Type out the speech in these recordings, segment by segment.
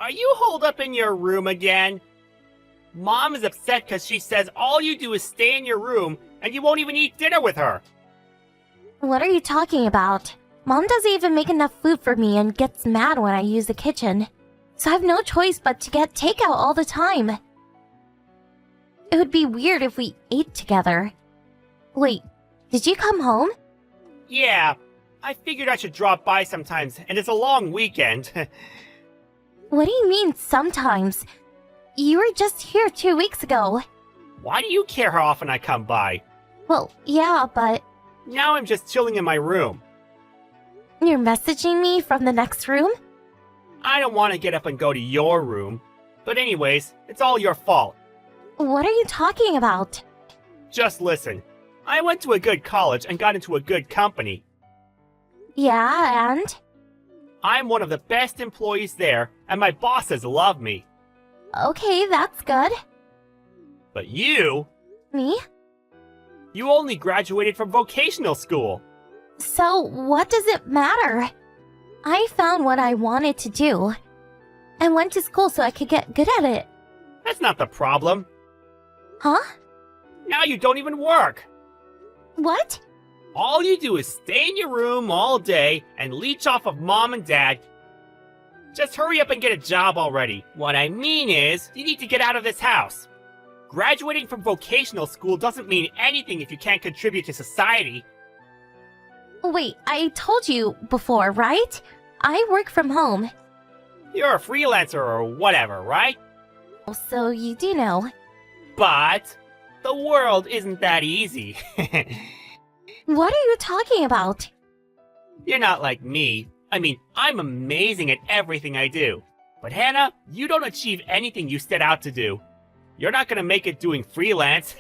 are you holed up in your room again? Mom is upset because she says all you do is stay in your room and you won't even eat dinner with her. What are you talking about? Mom doesn't even make enough food for me and gets mad when I use the kitchen. So I have no choice but to get takeout all the time. It would be weird if we ate together. Wait, did you come home? Yeah, I figured I should drop by sometimes, and it's a long weekend. What do you mean, sometimes? You were just here 2 weeks ago. Why do you care how often I come by? Well, yeah, but... Now I'm just chilling in my room. You're messaging me from the next room? I don't want to get up and go to your room. But anyways, it's all your fault. What are you talking about? Just listen. I went to a good college and got into a good company. Yeah, and? I'm one of the best employees there, and my bosses love me. Okay, that's good. But you? Me? You only graduated from vocational school. So, what does it matter? I found what I wanted to do, and went to school so I could get good at it. That's not the problem. Huh? Now you don't even work. What? All you do is stay in your room all day and leech off of Mom and Dad. Just hurry up and get a job already. What I mean is, you need to get out of this house. Graduating from vocational school doesn't mean anything if you can't contribute to society. Wait, I told you before, right? I work from home. You're a freelancer or whatever, right? So you do know. But the world isn't that easy. What are you talking about? You're not like me. I mean, I'm amazing at everything I do. But Hannah, you don't achieve anything you set out to do. You're not gonna make it doing freelance.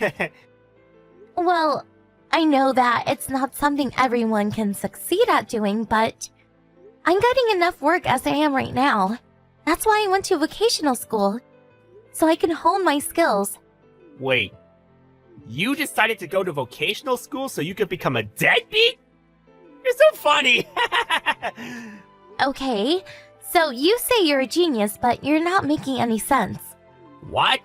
Well, I know that it's not something everyone can succeed at doing, but I'm getting enough work as I am right now. That's why I went to vocational school, so I can hone my skills. Wait, you decided to go to vocational school so you could become a deadbeat? You're so funny! Okay, so you say you're a genius, but you're not making any sense. What?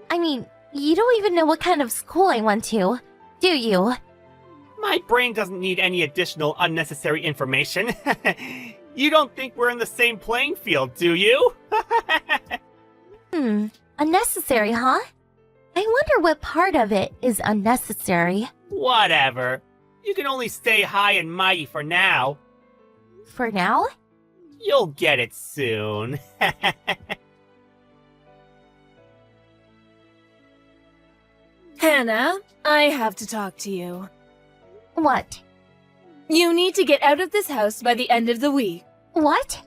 I mean, you don't even know what kind of school I went to, do you? My brain doesn't need any additional unnecessary information. You don't think we're in the same playing field, do you? Unnecessary, huh? I wonder what part of it is unnecessary. Whatever. You can only stay high and mighty for now. For now? You'll get it soon. Hannah, I have to talk to you. What? You need to get out of this house by the end of the week. What?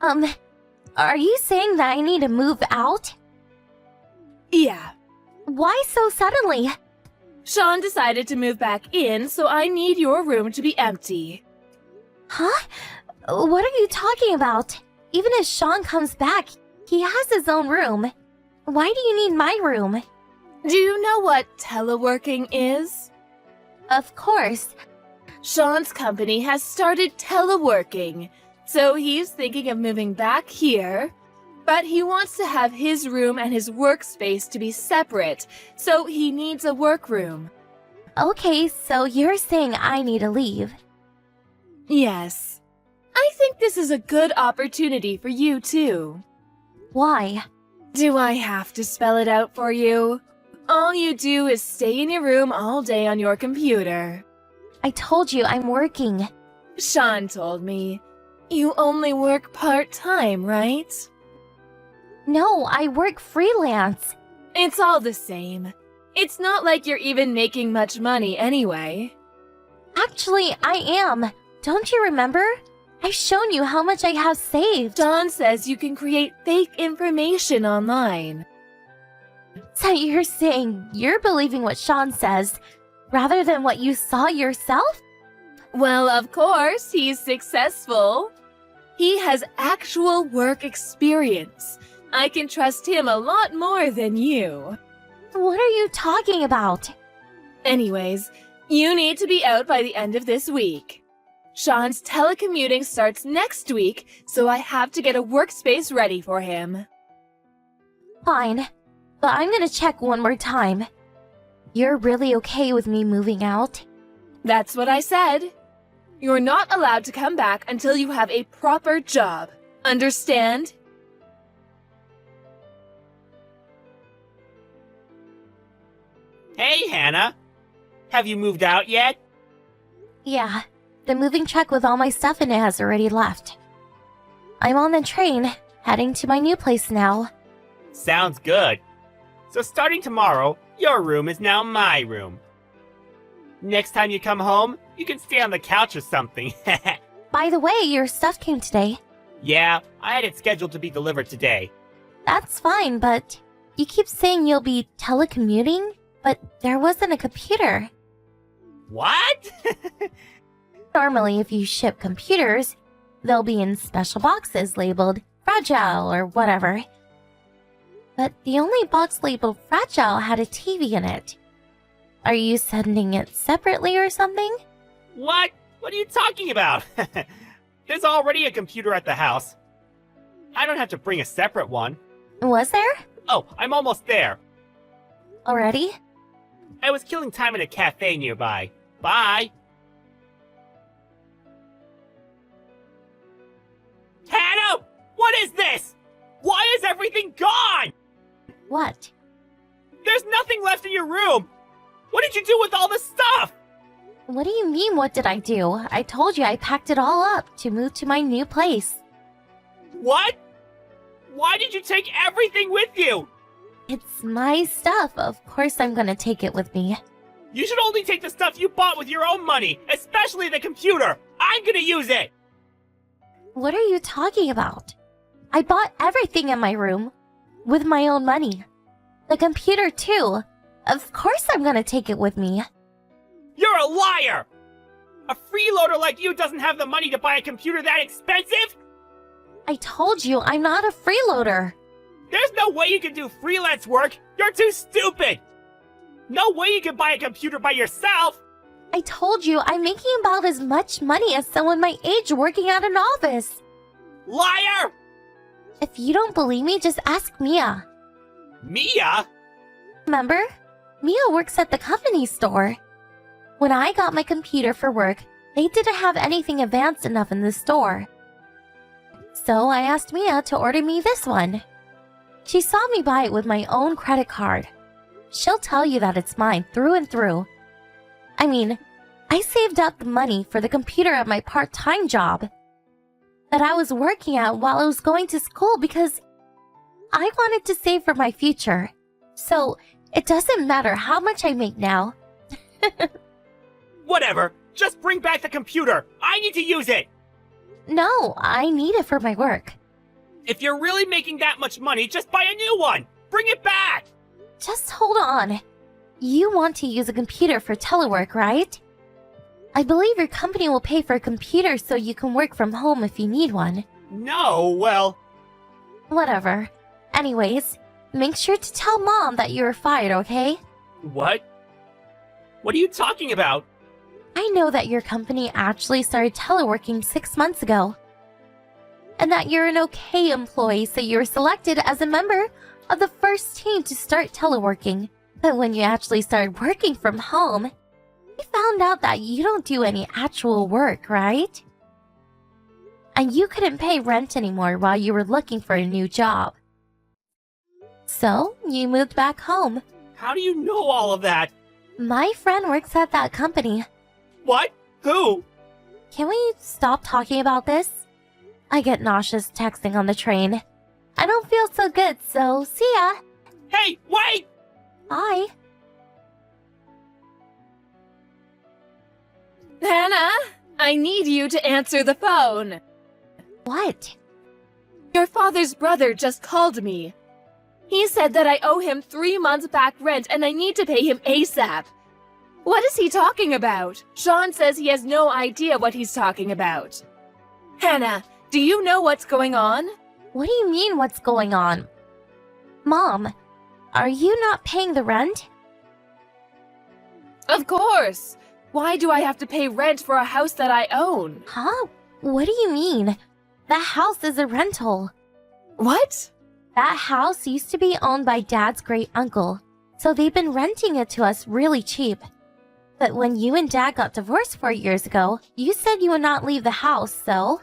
Are you saying that I need to move out? Yeah. Why so suddenly? Sean decided to move back in, so I need your room to be empty. Huh? What are you talking about? Even if Sean comes back, he has his own room. Why do you need my room? Do you know what teleworking is? Of course. Sean's company has started teleworking, so he's thinking of moving back here, but he wants to have his room and his workspace to be separate, so he needs a workroom. Okay, so you're saying I need to leave. Yes. I think this is a good opportunity for you, too. Why? Do I have to spell it out for you? All you do is stay in your room all day on your computer. I told you I'm working. Sean told me. You only work part-time, right? No, I work freelance. It's all the same. It's not like you're even making much money anyway. Actually, I am. Don't you remember? I've shown you how much I have saved. Sean says you can create fake information online. So you're saying you're believing what Sean says, rather than what you saw yourself? Well, of course, he's successful. He has actual work experience. I can trust him a lot more than you. What are you talking about? Anyways, you need to be out by the end of this week. Sean's telecommuting starts next week, so I have to get a workspace ready for him. Fine, but I'm gonna check one more time. You're really okay with me moving out? That's what I said. You're not allowed to come back until you have a proper job. Understand? Hey, Hannah. Have you moved out yet? Yeah, the moving truck with all my stuff in it has already left. I'm on the train, heading to my new place now. Sounds good. So starting tomorrow, your room is now my room. Next time you come home, you can stay on the couch or something. By the way, your stuff came today. Yeah, I had it scheduled to be delivered today. That's fine, but you keep saying you'll be telecommuting, but there wasn't a computer. What? Normally, if you ship computers, they'll be in special boxes labeled fragile or whatever. But the only box labeled fragile had a TV in it. Are you sending it separately or something? What? What are you talking about? There's already a computer at the house. I don't have to bring a separate one. Was there? Oh, I'm almost there. Already? I was killing time at a cafe nearby. Bye. Hannah! What is this? Why is everything gone? What? There's nothing left in your room. What did you do with all the stuff? What do you mean, what did I do? I told you I packed it all up to move to my new place. What? Why did you take everything with you? It's my stuff. Of course I'm gonna take it with me. You should only take the stuff you bought with your own money, especially the computer. I'm gonna use it. What are you talking about? I bought everything in my room with my own money. The computer too. Of course I'm gonna take it with me. You're a liar! A freeloader like you doesn't have the money to buy a computer that expensive? I told you I'm not a freeloader. There's no way you can do freelance work. You're too stupid. No way you can buy a computer by yourself. I told you I'm making about as much money as someone my age working at an office. Liar! If you don't believe me, just ask Mia. Mia? Remember? Mia works at the company store. When I got my computer for work, they didn't have anything advanced enough in the store. So I asked Mia to order me this one. She saw me buy it with my own credit card. She'll tell you that it's mine through and through. I mean, I saved up the money for the computer at my part-time job that I was working at while I was going to school because I wanted to save for my future. So it doesn't matter how much I make now. Whatever. Just bring back the computer. I need to use it. No, I need it for my work. If you're really making that much money, just buy a new one. Bring it back. Just hold on. You want to use a computer for telework, right? I believe your company will pay for a computer so you can work from home if you need one. No, well... Whatever. Anyways, make sure to tell Mom that you were fired, okay? What? What are you talking about? I know that your company actually started teleworking 6 months ago. And that you're an okay employee, so you were selected as a member of the first team to start teleworking. But when you actually started working from home, we found out that you don't do any actual work, right? And you couldn't pay rent anymore while you were looking for a new job. So, you moved back home. How do you know all of that? My friend works at that company. What? Who? Can we stop talking about this? I get nauseous texting on the train. I don't feel so good, so see ya. Hey, wait! Bye. Hannah, I need you to answer the phone. What? Your father's brother just called me. He said that I owe him 3 months back rent and I need to pay him ASAP. What is he talking about? Sean says he has no idea what he's talking about. Hannah, do you know what's going on? What do you mean, what's going on? Mom, are you not paying the rent? Of course. Why do I have to pay rent for a house that I own? Huh? What do you mean? That house is a rental. What? That house used to be owned by Dad's great uncle, so they've been renting it to us really cheap. But when you and Dad got divorced 4 years ago, you said you would not leave the house, so...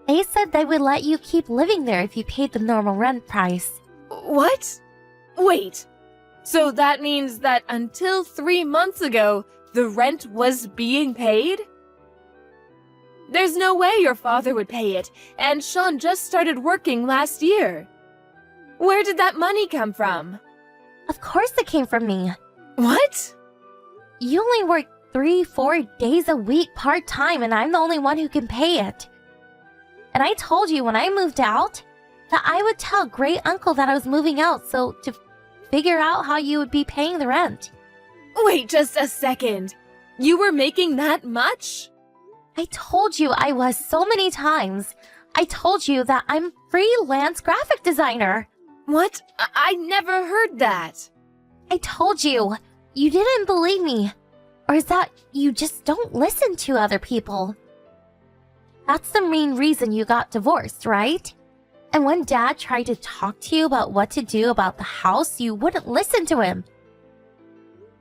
They said they would let you keep living there if you paid the normal rent price. What? Wait. So that means that until 3 months ago, the rent was being paid? There's no way your father would pay it, and Sean just started working last year. Where did that money come from? Of course it came from me. What? You only work 3-4 days a week part-time, and I'm the only one who can pay it. And I told you when I moved out that I would tell great uncle that I was moving out so to figure out how you would be paying the rent. Wait just a second. You were making that much? I told you I was so many times. I told you that I'm freelance graphic designer. What? I never heard that. I told you. You didn't believe me. Or is that you just don't listen to other people? That's the main reason you got divorced, right? And when Dad tried to talk to you about what to do about the house, you wouldn't listen to him.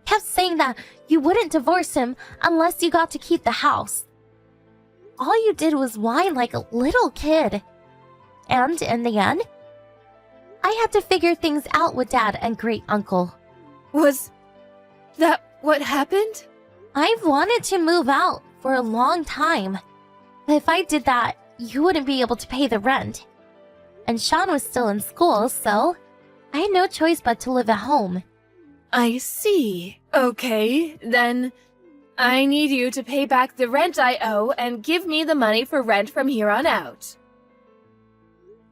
Kept saying that you wouldn't divorce him unless you got to keep the house. All you did was whine like a little kid. And in the end, I had to figure things out with Dad and great uncle. Was that what happened? I've wanted to move out for a long time. But if I did that, you wouldn't be able to pay the rent. And Sean was still in school, so I had no choice but to live at home. I see. Okay, then I need you to pay back the rent I owe and give me the money for rent from here on out.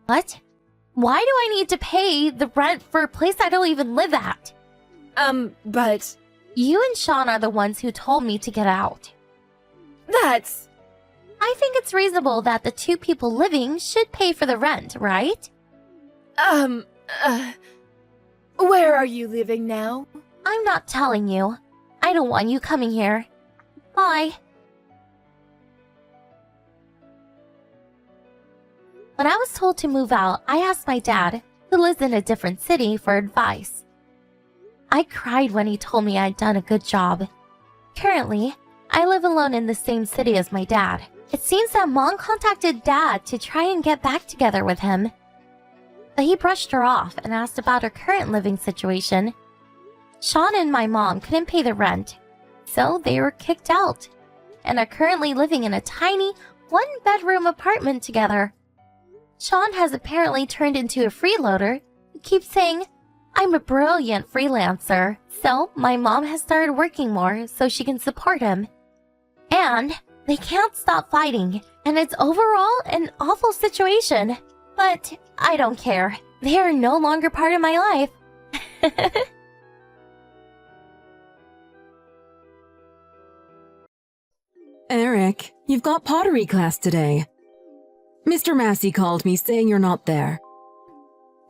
What? Why do I need to pay the rent for a place I don't even live at? But... You and Sean are the ones who told me to get out. That's... I think it's reasonable that the two people living should pay for the rent, right? Where are you living now? I'm not telling you. I don't want you coming here. Bye. When I was told to move out, I asked my dad, who lives in a different city, for advice. I cried when he told me I'd done a good job. Currently, I live alone in the same city as my dad. It seems that Mom contacted Dad to try and get back together with him. But he brushed her off and asked about her current living situation. Sean and my mom couldn't pay the rent, so they were kicked out and are currently living in a tiny one-bedroom apartment together. Sean has apparently turned into a freeloader who keeps saying, "I'm a brilliant freelancer," so my mom has started working more so she can support him. And they can't stop fighting, and it's overall an awful situation. But I don't care. They are no longer part of my life. Eric, you've got pottery class today. Mr. Massey called me saying you're not there.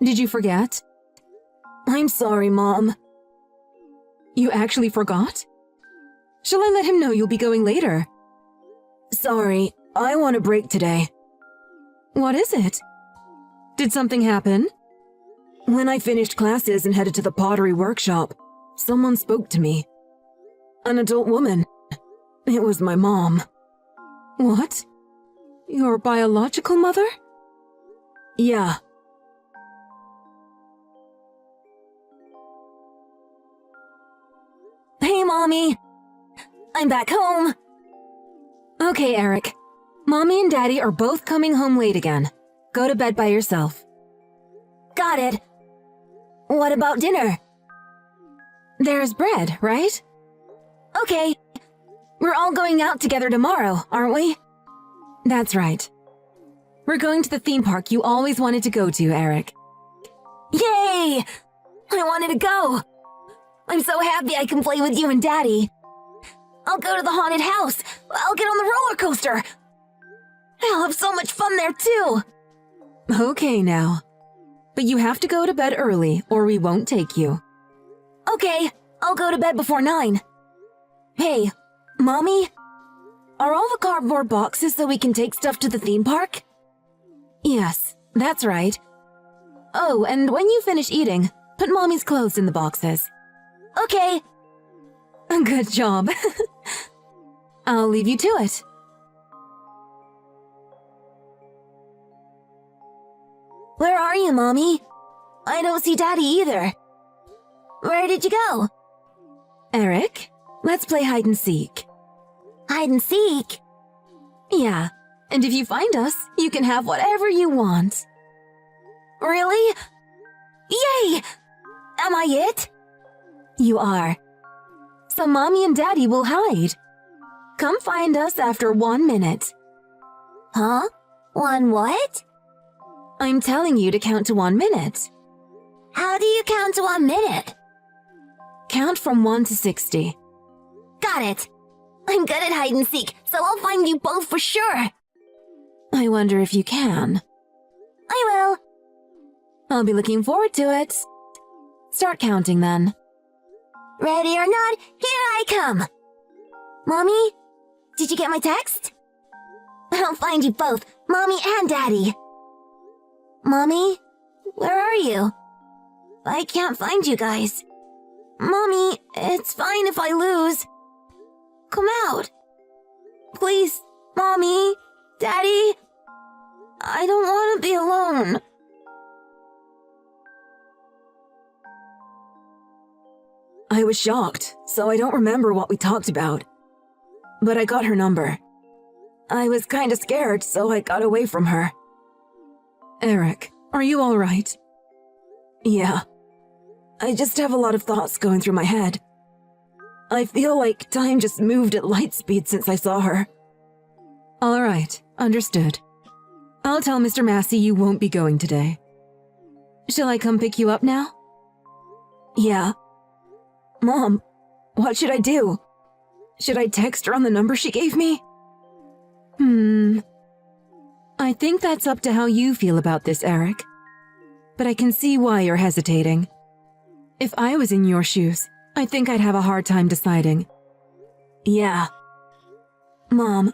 Did you forget? I'm sorry, Mom. You actually forgot? Shall I let him know you'll be going later? Sorry, I want a break today. What is it? Did something happen? When I finished classes and headed to the pottery workshop, someone spoke to me. An adult woman. It was my mom. What? Your biological mother? Yeah. Hey, Mommy! I'm back home! Okay, Eric. Mommy and Daddy are both coming home late again. Go to bed by yourself. Got it. What about dinner? There's bread, right? Okay. We're all going out together tomorrow, aren't we? That's right. We're going to the theme park you always wanted to go to, Eric. Yay! I wanted to go. I'm so happy I can play with you and Daddy. I'll go to the haunted house. I'll get on the roller coaster. I'll have so much fun there, too. Okay, now. But you have to go to bed early, or we won't take you. Okay, I'll go to bed before 9. Hey, Mommy? Are all the cardboard boxes so we can take stuff to the theme park? Yes, that's right. Oh, and when you finish eating, put Mommy's clothes in the boxes. Okay. Good job. I'll leave you to it. Where are you, Mommy? I don't see Daddy either. Where did you go? Eric, let's play hide and seek. Hide and seek? Yeah, and if you find us, you can have whatever you want. Really? Yay! Am I it? You are. So Mommy and Daddy will hide. Come find us after 1 minute. Huh? One what? I'm telling you to count to 1 minute. How do you count to 1 minute? Count from 1 to 60. Got it. I'm good at hide and seek, so I'll find you both for sure. I wonder if you can. I will. I'll be looking forward to it. Start counting then. Ready or not, here I come. Mommy, did you get my text? I'll find you both, Mommy and Daddy. Mommy, where are you? I can't find you guys. Mommy, it's fine if I lose. Come out. Please, Mommy, Daddy. I don't want to be alone. I was shocked, so I don't remember what we talked about. But I got her number. I was kinda scared, so I got away from her. Eric, are you alright? Yeah. I just have a lot of thoughts going through my head. I feel like time just moved at light speed since I saw her. Alright, understood. I'll tell Mr. Massey you won't be going today. Shall I come pick you up now? Yeah. Mom, what should I do? Should I text her on the number she gave me? I think that's up to how you feel about this, Eric. But I can see why you're hesitating. If I was in your shoes, I think I'd have a hard time deciding. Yeah. Mom,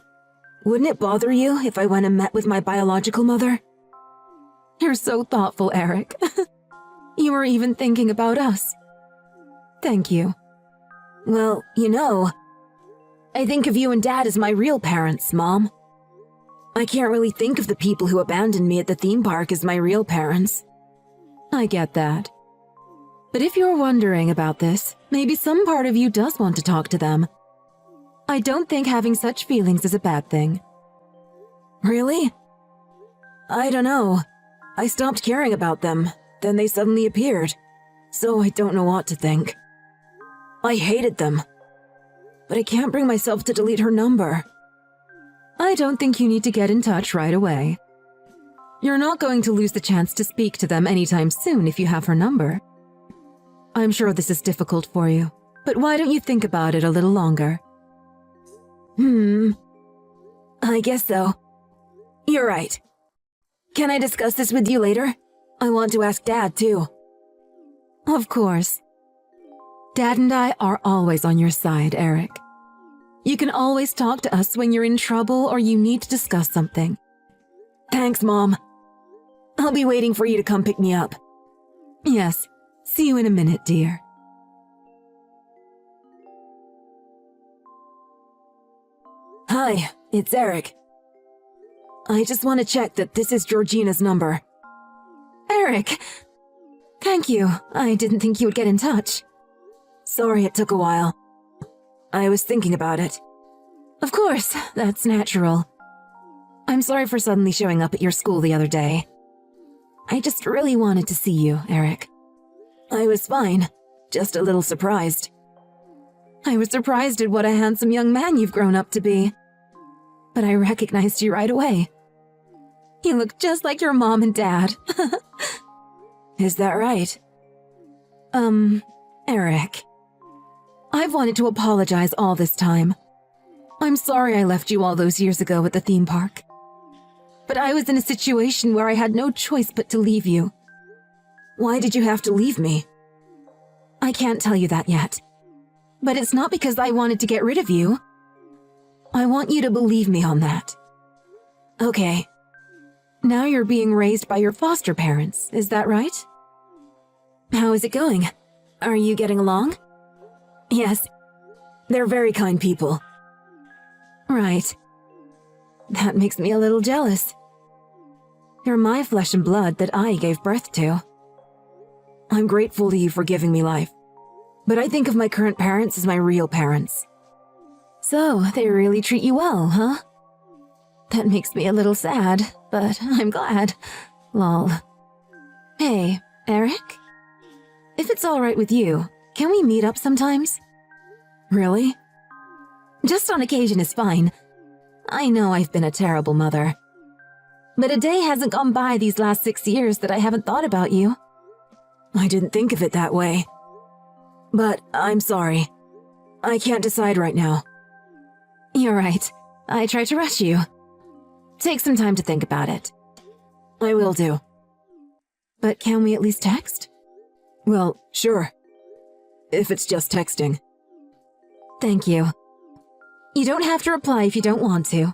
wouldn't it bother you if I went and met with my biological mother? You're so thoughtful, Eric. You were even thinking about us. Thank you. Well, you know, I think of you and Dad as my real parents, Mom. I can't really think of the people who abandoned me at the theme park as my real parents. I get that. But if you're wondering about this, maybe some part of you does want to talk to them. I don't think having such feelings is a bad thing. Really? I don't know. I stopped caring about them, then they suddenly appeared, so I don't know what to think. I hated them, but I can't bring myself to delete her number. I don't think you need to get in touch right away. You're not going to lose the chance to speak to them anytime soon if you have her number. I'm sure this is difficult for you, but why don't you think about it a little longer? I guess so. You're right. Can I discuss this with you later? I want to ask Dad, too. Of course. Dad and I are always on your side, Eric. You can always talk to us when you're in trouble or you need to discuss something. Thanks, Mom. I'll be waiting for you to come pick me up. Yes. See you in a minute, dear. Hi, it's Eric. I just want to check that this is Georgina's number. Eric! Thank you. I didn't think you would get in touch. Sorry it took a while. I was thinking about it. Of course, that's natural. I'm sorry for suddenly showing up at your school the other day. I just really wanted to see you, Eric. I was fine, just a little surprised. I was surprised at what a handsome young man you've grown up to be. But I recognized you right away. You look just like your mom and dad. Is that right? Eric. I've wanted to apologize all this time. I'm sorry I left you all those years ago at the theme park. But I was in a situation where I had no choice but to leave you. Why did you have to leave me? I can't tell you that yet. But it's not because I wanted to get rid of you. I want you to believe me on that. Okay. Now you're being raised by your foster parents, is that right? How is it going? Are you getting along? Yes. They're very kind people. Right. That makes me a little jealous. You're my flesh and blood that I gave birth to. I'm grateful to you for giving me life, but I think of my current parents as my real parents. So, they really treat you well, huh? That makes me a little sad, but I'm glad. Lol. Hey, Eric? If it's alright with you, can we meet up sometimes? Really? Just on occasion is fine. I know I've been a terrible mother. But a day hasn't gone by these last 6 years that I haven't thought about you. I didn't think of it that way. But I'm sorry. I can't decide right now. You're right. I tried to rush you. Take some time to think about it. I will do. But can we at least text? Well, sure. If it's just texting. Thank you. You don't have to reply if you don't want to.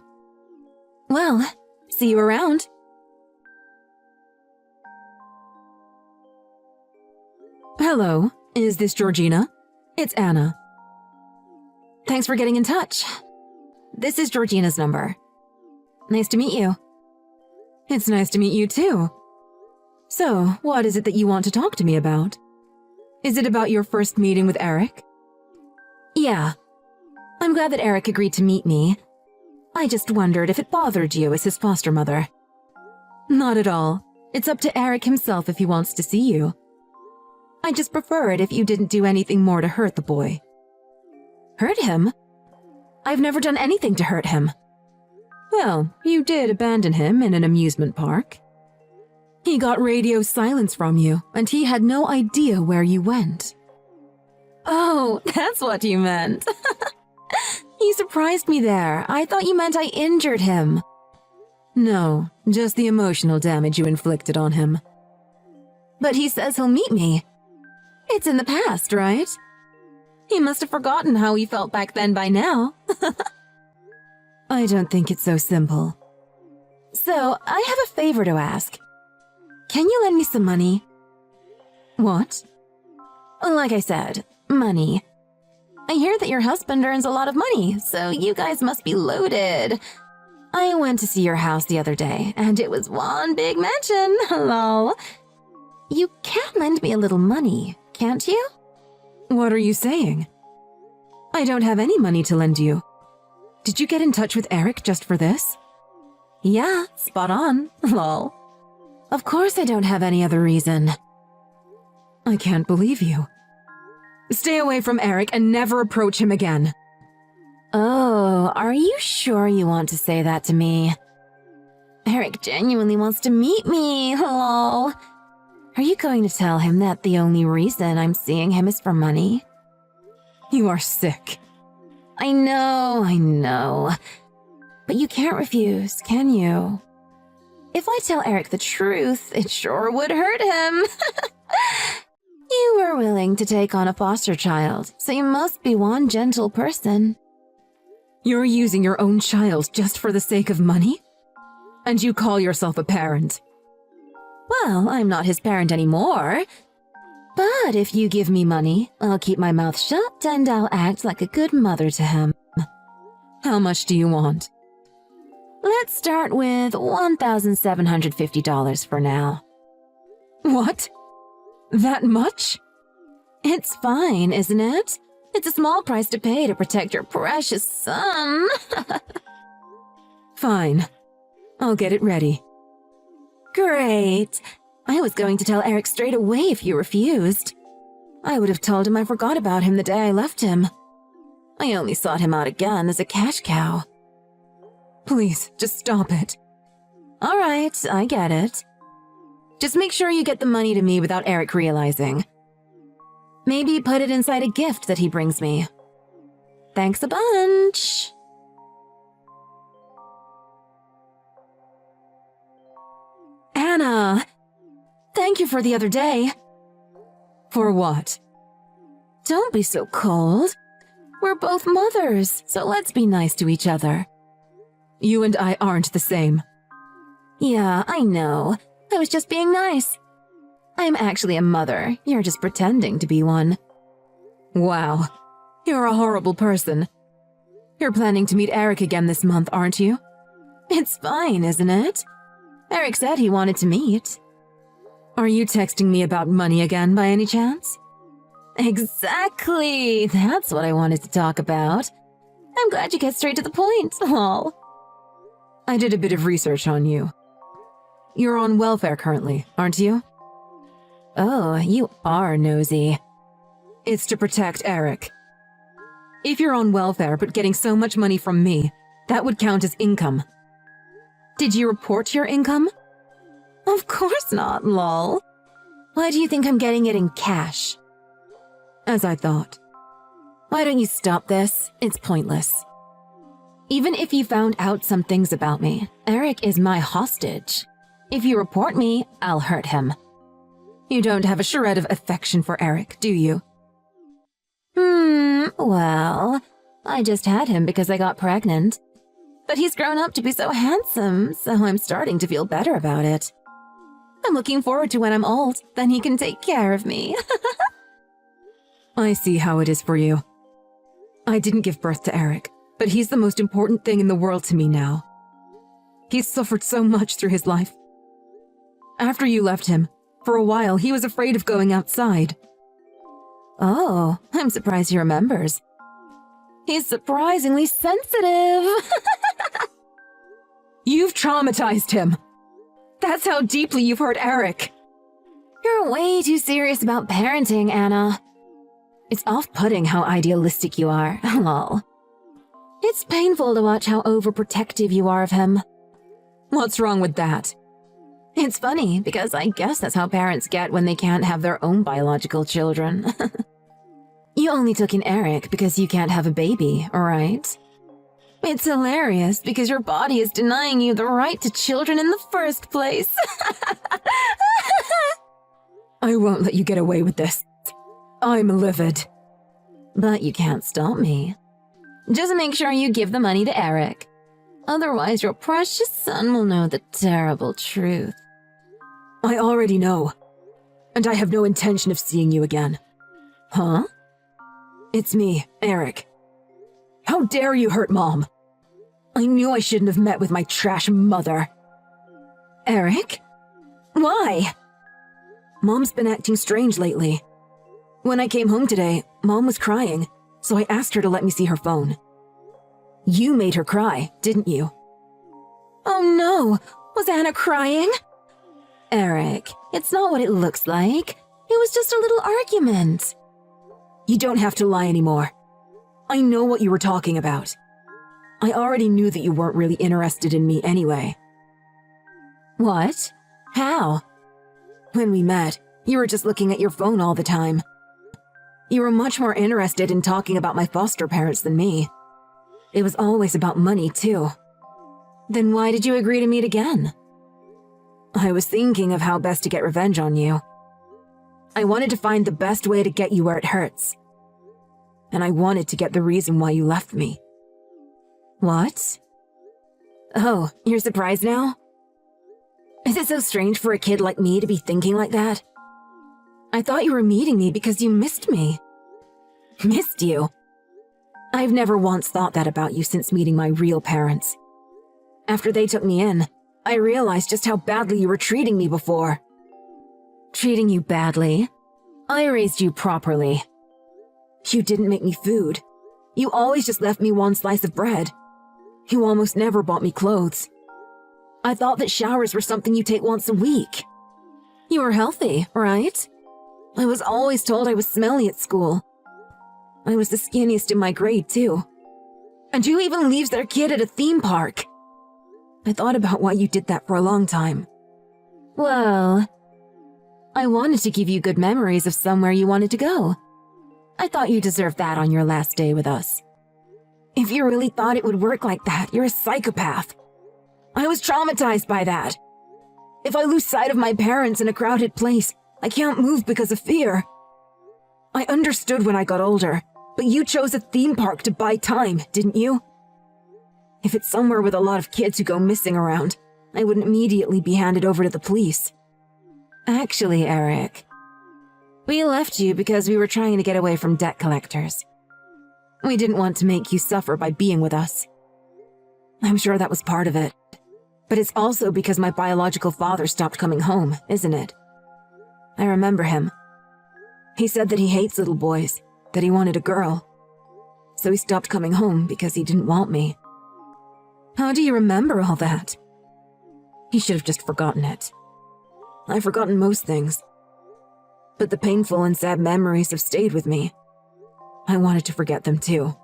Well, see you around. Hello, is this Georgina? It's Anna. Thanks for getting in touch. This is Georgina's number. Nice to meet you. It's nice to meet you too. So, what is it that you want to talk to me about? Is it about your first meeting with Eric? Yeah. I'm glad that Eric agreed to meet me. I just wondered if it bothered you as his foster mother. Not at all. It's up to Eric himself if he wants to see you. I just prefer it if you didn't do anything more to hurt the boy. Hurt him? I've never done anything to hurt him. Well, you did abandon him in an amusement park. He got radio silence from you, and he had no idea where you went. Oh, that's what you meant. You surprised me there. I thought you meant I injured him. No, just the emotional damage you inflicted on him. But he says he'll meet me. It's in the past, right? He must have forgotten how he felt back then by now. I don't think it's so simple. So, I have a favor to ask. Can you lend me some money? What? Like I said, money. I hear that your husband earns a lot of money, so you guys must be loaded. I went to see your house the other day, and it was one big mansion. Lol. You can lend me a little money, can't you? What are you saying? I don't have any money to lend you. Did you get in touch with Eric just for this? Yeah, spot on. Lol. Of course I don't have any other reason. I can't believe you. Stay away from Eric and never approach him again. Oh, are you sure you want to say that to me? Eric genuinely wants to meet me, lol. Are you going to tell him that the only reason I'm seeing him is for money? You are sick. I know. But you can't refuse, can you? If I tell Eric the truth, it sure would hurt him. You were willing to take on a foster child, so you must be one gentle person. You're using your own child just for the sake of money? And you call yourself a parent? Well, I'm not his parent anymore. But if you give me money, I'll keep my mouth shut and I'll act like a good mother to him. How much do you want? Let's start with $1,750 for now. What? That much? It's fine, isn't it? It's a small price to pay to protect your precious son. Fine. I'll get it ready. Great. I was going to tell Eric straight away if you refused. I would have told him I forgot about him the day I left him. I only sought him out again as a cash cow. Please, just stop it. All right, I get it. Just make sure you get the money to me without Eric realizing. Maybe put it inside a gift that he brings me. Thanks a bunch. Anna, thank you for the other day. For what? Don't be so cold. We're both mothers, so let's be nice to each other. You and I aren't the same. Yeah, I know. I was just being nice. I'm actually a mother. You're just pretending to be one. Wow. You're a horrible person. You're planning to meet Eric again this month, aren't you? It's fine, isn't it? Eric said he wanted to meet. Are you texting me about money again by any chance? Exactly! That's what I wanted to talk about. I'm glad you get straight to the point, lol. I did a bit of research on you. You're on welfare currently, aren't you? Oh, you are nosy. It's to protect Eric. If you're on welfare but getting so much money from me, that would count as income. Did you report your income? Of course not, lol. Why do you think I'm getting it in cash? As I thought. Why don't you stop this? It's pointless. Even if you found out some things about me, Eric is my hostage. If you report me, I'll hurt him. You don't have a shred of affection for Eric, do you? Well, I just had him because I got pregnant. But he's grown up to be so handsome, so I'm starting to feel better about it. I'm looking forward to when I'm old, then he can take care of me. I see how it is for you. I didn't give birth to Eric, but he's the most important thing in the world to me now. He's suffered so much through his life. After you left him, for a while he was afraid of going outside. Oh, I'm surprised he remembers. He's surprisingly sensitive. You've traumatized him. That's how deeply you've hurt Eric. You're way too serious about parenting, Anna. It's off-putting how idealistic you are, lol. It's painful to watch how overprotective you are of him. What's wrong with that? It's funny, because I guess that's how parents get when they can't have their own biological children. You only took in Eric because you can't have a baby, right? It's hilarious because your body is denying you the right to children in the first place. I won't let you get away with this. I'm livid. But you can't stop me. Just make sure you give the money to Eric. Otherwise, your precious son will know the terrible truth. I already know. And I have no intention of seeing you again. Huh? It's me, Eric. How dare you hurt Mom? I knew I shouldn't have met with my trash mother. Eric? Why? Mom's been acting strange lately. When I came home today, Mom was crying, so I asked her to let me see her phone. You made her cry, didn't you? Oh no! Was Anna crying? Eric, it's not what it looks like. It was just a little argument. You don't have to lie anymore. I know what you were talking about. I already knew that you weren't really interested in me anyway. What? How? When we met, you were just looking at your phone all the time. You were much more interested in talking about my foster parents than me. It was always about money, too. Then why did you agree to meet again? I was thinking of how best to get revenge on you. I wanted to find the best way to get you where it hurts. And I wanted to get the reason why you left me. What? Oh, you're surprised now? Is it so strange for a kid like me to be thinking like that? I thought you were meeting me because you missed me. Missed you? I've never once thought that about you since meeting my real parents. After they took me in, I realized just how badly you were treating me before. Treating you badly? I raised you properly. You didn't make me food. You always just left me one slice of bread. You almost never bought me clothes. I thought that showers were something you take once a week. You were healthy, right? I was always told I was smelly at school. I was the skinniest in my grade, too. And who even leaves their kid at a theme park? I thought about why you did that for a long time. Well, I wanted to give you good memories of somewhere you wanted to go. I thought you deserved that on your last day with us. If you really thought it would work like that, you're a psychopath. I was traumatized by that. If I lose sight of my parents in a crowded place, I can't move because of fear. I understood when I got older, But you chose a theme park to buy time, didn't you? If it's somewhere with a lot of kids who go missing around, I wouldn't immediately be handed over to the police. Actually, Eric, we left you because we were trying to get away from debt collectors. We didn't want to make you suffer by being with us. I'm sure that was part of it. But it's also because my biological father stopped coming home, isn't it? I remember him. He said that he hates little boys, that he wanted a girl. So he stopped coming home because he didn't want me. How do you remember all that? He should have just forgotten it. I've forgotten most things. But the painful and sad memories have stayed with me. I wanted to forget them too.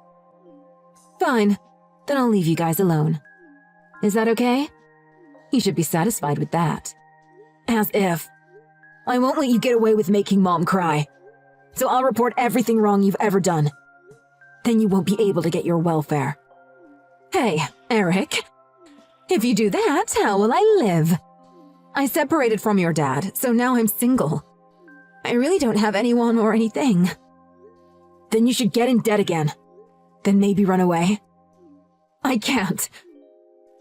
Fine, then I'll leave you guys alone. Is that okay? You should be satisfied with that. As if. I won't let you get away with making Mom cry. So I'll report everything wrong you've ever done. Then you won't be able to get your welfare. Hey, Eric. If you do that, how will I live? I separated from your dad, so now I'm single. I really don't have anyone or anything. Then you should get in debt again. Then maybe run away. I can't.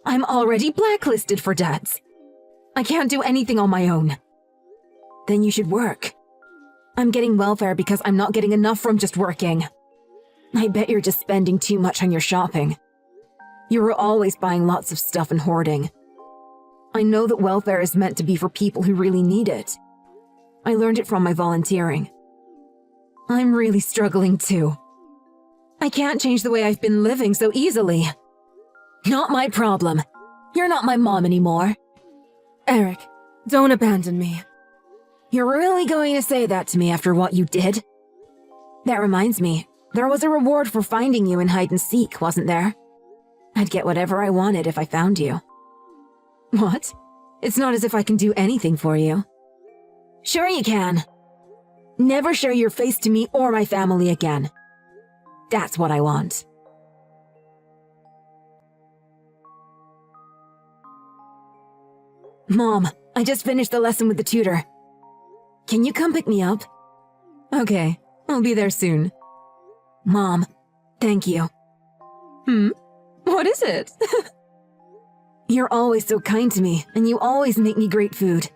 I'm already blacklisted for debts. I can't do anything on my own. Then you should work. I'm getting welfare because I'm not getting enough from just working. I bet you're just spending too much on your shopping. You were always buying lots of stuff and hoarding. I know that welfare is meant to be for people who really need it. I learned it from my volunteering. I'm really struggling too. I can't change the way I've been living so easily. Not my problem. You're not my mom anymore. Eric, don't abandon me. You're really going to say that to me after what you did? That reminds me, there was a reward for finding you in hide and seek, wasn't there? I'd get whatever I wanted if I found you. What? It's not as if I can do anything for you. Sure you can. Never show your face to me or my family again. That's what I want. Mom, I just finished the lesson with the tutor. Can you come pick me up? Okay, I'll be there soon. Mom, thank you. What is it? You're always so kind to me, and you always make me great food.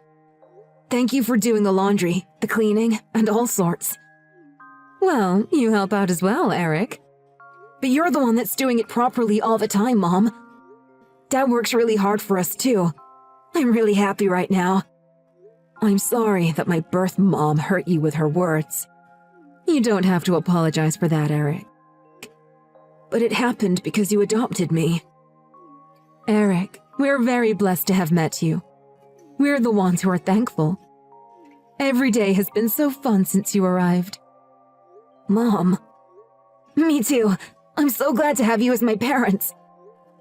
Thank you for doing the laundry, the cleaning, and all sorts. Well, you help out as well, Eric. But you're the one that's doing it properly all the time, Mom. Dad works really hard for us, too. I'm really happy right now. I'm sorry that my birth mom hurt you with her words. You don't have to apologize for that, Eric. But it happened because you adopted me. Eric, we're very blessed to have met you. We're the ones who are thankful. Every day has been so fun since you arrived. Mom. Me too. I'm so glad to have you as my parents.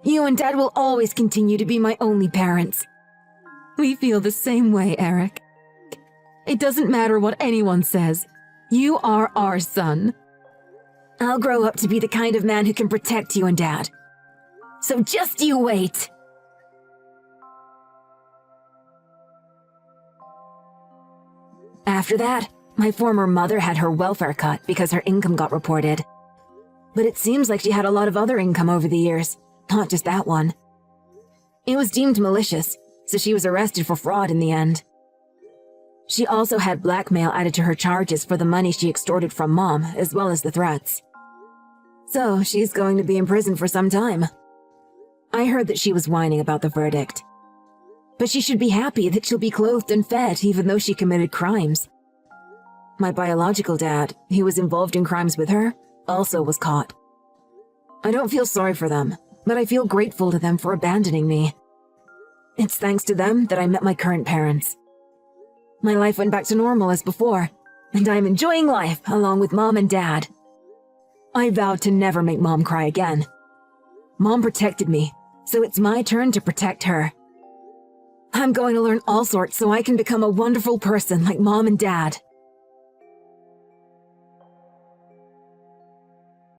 You and Dad will always continue to be my only parents. We feel the same way, Eric. It doesn't matter what anyone says. You are our son. I'll grow up to be the kind of man who can protect you and Dad. So just you wait. After that, my former mother had her welfare cut because her income got reported. But it seems like she had a lot of other income over the years, not just that one. It was deemed malicious, so she was arrested for fraud in the end. She also had blackmail added to her charges for the money she extorted from Mom, as well as the threats. So she's going to be in prison for some time. I heard that she was whining about the verdict. But she should be happy that she'll be clothed and fed even though she committed crimes. My biological dad, who was involved in crimes with her, also was caught. I don't feel sorry for them, but I feel grateful to them for abandoning me. It's thanks to them that I met my current parents. My life went back to normal as before, and I'm enjoying life along with Mom and Dad. I vowed to never make Mom cry again. Mom protected me, so it's my turn to protect her. I'm going to learn all sorts so I can become a wonderful person like Mom and Dad.